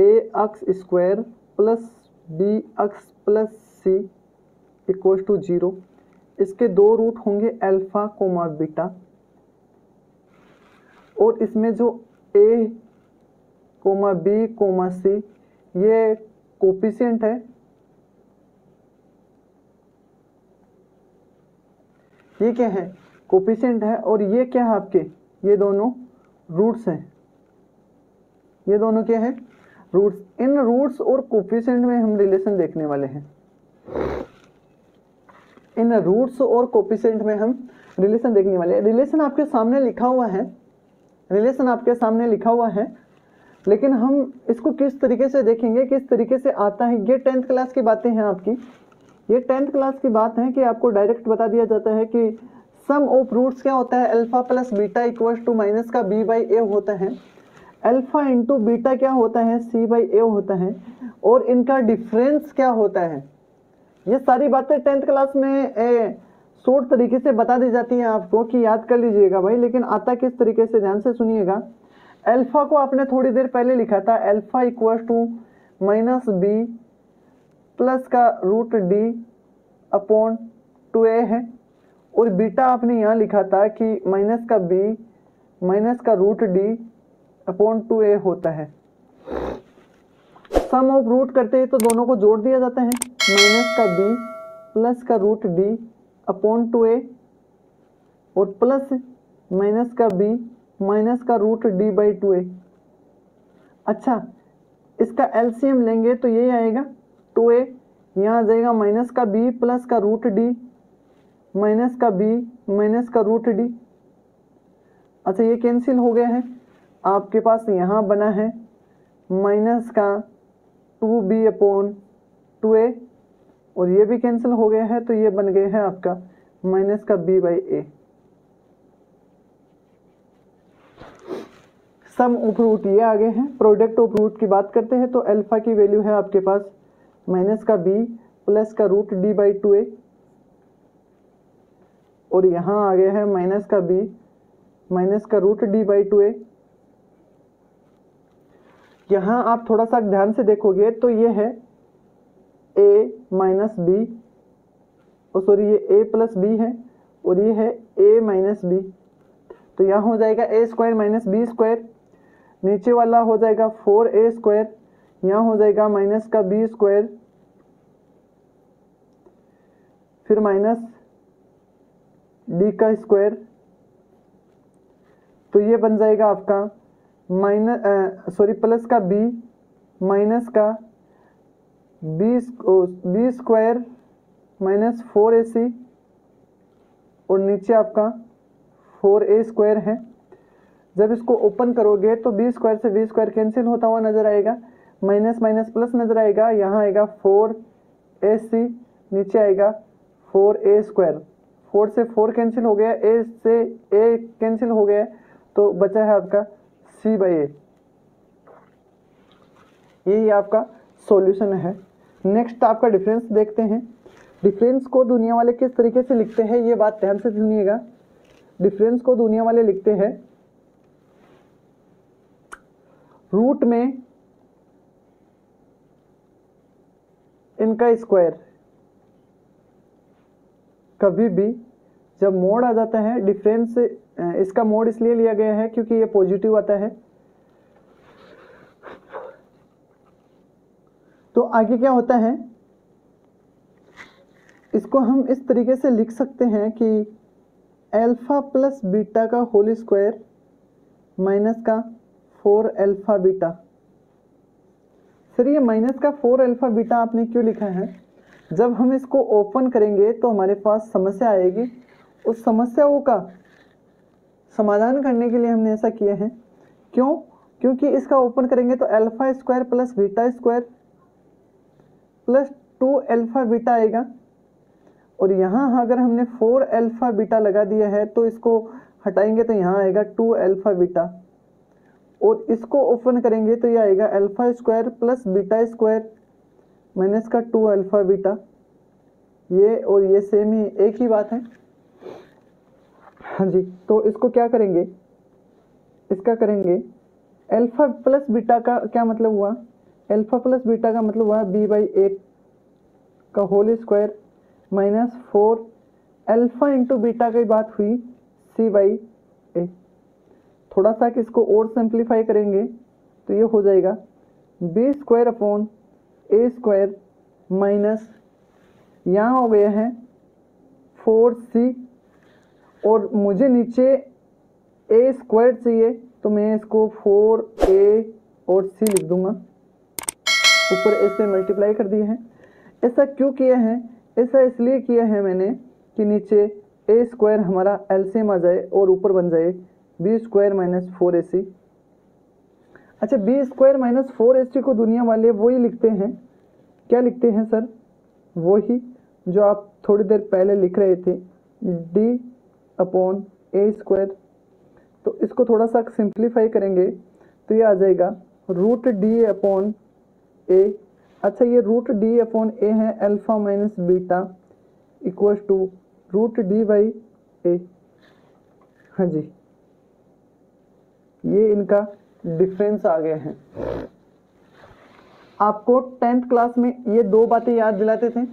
A x square plus b x plus c equal to 0। इसके दो root होंगे alpha comma beta, और इसमें जो ए कोमा बी कोमा सी ये कोफिशिएंट है, ये क्या है, कोफिशिएंट है, और ये क्या है आपके, ये दोनों रूट्स हैं। ये दोनों क्या है, रूट्स। इन रूट्स और कोफिशिएंट में हम रिलेशन देखने वाले हैं। इन रूट्स और कोफिशिएंट में हम रिलेशन देखने वाले हैं। रिलेशन आपके सामने लिखा हुआ है, रिलेशन आपके सामने लिखा हुआ है, लेकिन हम इसको किस तरीके से देखेंगे, किस तरीके से आता है, ये 10th क्लास की बातें हैं आपकी। ये 10th क्लास की बात है कि आपको डायरेक्ट बता दिया जाता है कि सम ऑफ रूट्स क्या होता है, alpha plus beta equal to minus का बी बाई ए होता है। अल्फा इंटू बीटा क्या होता है, सी बाई ए होता है, और इनका डिफरेंस क्या होता है। ये सारी बातें 10th क्लास में शॉर्ट तरीके से बता दी जाती हैं आपको कि याद कर लीजिएगा भाई, लेकिन आता किस तरीके से, ध्यान से सुनिएगा। अल्फा को आपने थोड़ी देर पहले लिखा था, alpha equal to minus b plus का रूट डी अपॉन 2a है, और बीटा आपने यहाँ लिखा था कि माइनस का बी माइनस का रूट डी अपॉन 2a होता है। सम ऑफ रूट करते हैं तो दोनों को जोड़ दिया जाता है, माइनस का बी प्लस का रूट डी अपॉन 2a, और प्लस माइनस का बी माइनस का रूट डी बाई 2a। अच्छा, इसका एलसीएम लेंगे तो ये आएगा 2a, यहाँ आ जाएगा माइनस का बी प्लस का रूट डी माइनस का बी माइनस का रूट डी। अच्छा, ये कैंसिल हो गया है, आपके पास यहाँ बना है माइनस का 2b अपॉन 2a, और ये भी कैंसिल हो गया है, तो ये बन गया है आपका माइनस का b by a. Sum of root ये आगे हैं। प्रोडक्ट ऑफ रूट की बात करते हैं तो अल्फा की वैल्यू है आपके पास माइनस का b प्लस का रूट डी बाई 2a, और यहाँ आ गया है माइनस का b माइनस का रूट डी बाई 2a। यहाँ आप थोड़ा सा ध्यान से देखोगे तो ये है a माइनस बी, सॉरी ये a प्लस बी है, और ये है a माइनस बी, तो यहाँ हो जाएगा a square minus b square, नीचे वाला हो जाएगा 4a स्क्वायर, यहाँ हो जाएगा माइनस का b स्क्वायर, फिर माइनस d का स्क्वायर, तो ये बन जाएगा आपका प्लस का b माइनस का b स्क्वायर माइनस 4ac, और नीचे आपका 4a स्क्वायर है। जब इसको ओपन करोगे तो b स्क्वायर से b स्क्वायर कैंसिल होता हुआ नजर आएगा, माइनस माइनस प्लस नजर आएगा, यहाँ आएगा 4ac, नीचे आएगा 4a स्क्वायर, 4 से 4 कैंसिल हो गया, a से a कैंसिल हो गया, तो बचा है आपका c बाई ए। यही आपका सॉल्यूशन है। नेक्स्ट आपका डिफरेंस देखते हैं। डिफरेंस को दुनिया वाले किस तरीके से लिखते हैं, ये बात ध्यान से सुनिएगा। डिफरेंस को दुनिया वाले लिखते हैं रूट में इनका स्क्वायर। कभी भी जब मोड आ जाता है डिफरेंस, इसका मोड इसलिए लिया गया है क्योंकि ये पॉजिटिव आता है। तो आगे क्या होता है, इसको हम इस तरीके से लिख सकते हैं कि अल्फा प्लस बीटा का होल स्क्वायर माइनस का 4 अल्फा बीटा। सर ये माइनस का 4 अल्फा बीटा आपने क्यों लिखा है? जब हम इसको ओपन करेंगे तो हमारे पास समस्या आएगी, उस समस्याओं का समाधान करने के लिए हमने ऐसा किया है। क्यों? क्योंकि इसका ओपन करेंगे तो alpha square plus beta square plus 2 alpha beta आएगा, और यहाँ अगर हमने 4 अल्फा बीटा लगा दिया है तो इसको हटाएंगे तो यहाँ आएगा 2 अल्फा बीटा, और इसको ओपन करेंगे तो ये आएगा alpha square plus beta square minus का 2 अल्फा बीटा। ये और ये सेम ही एक ही बात है। हाँ जी, तो इसको क्या करेंगे, इसका करेंगे अल्फा प्लस बीटा का क्या मतलब हुआ अल्फा प्लस बीटा का मतलब हुआ बी बाई ए का whole square minus 4 alpha into beta की बात हुई सी बाई ए। थोड़ा सा कि इसको और सिंप्लीफाई करेंगे तो ये हो जाएगा बी स्क्वायर अपॉन ए स्क्वायर माइनस यहाँ हो गया है 4c और मुझे नीचे ए स्क्वायर चाहिए तो मैं इसको 4a और c लिख दूंगा, ऊपर ए से मल्टीप्लाई कर दिए हैं। ऐसा क्यों किया है? ऐसा इसलिए किया है मैंने कि नीचे ए स्क्वायर हमारा एलसीएम आ जाए और ऊपर बन जाए बी स्क्वायर माइनस 4ac। अच्छा, बी स्क्वायर माइनस 4ac को दुनिया वाले वही लिखते हैं, क्या लिखते हैं सर? वही जो आप थोड़ी देर पहले लिख रहे थे, डी अपॉन ए स्क्वायर। तो इसको थोड़ा सा सिंप्लीफाई करेंगे तो ये आ जाएगा रूट डी अपॉन ए। अच्छा, ये रूट डी अपॉन ए है alpha minus beta equal to root D by a. हाँ जी, ये इनका डिफरेंस आ गए हैं। आपको 10th क्लास में ये दो बातें याद दिलाते थे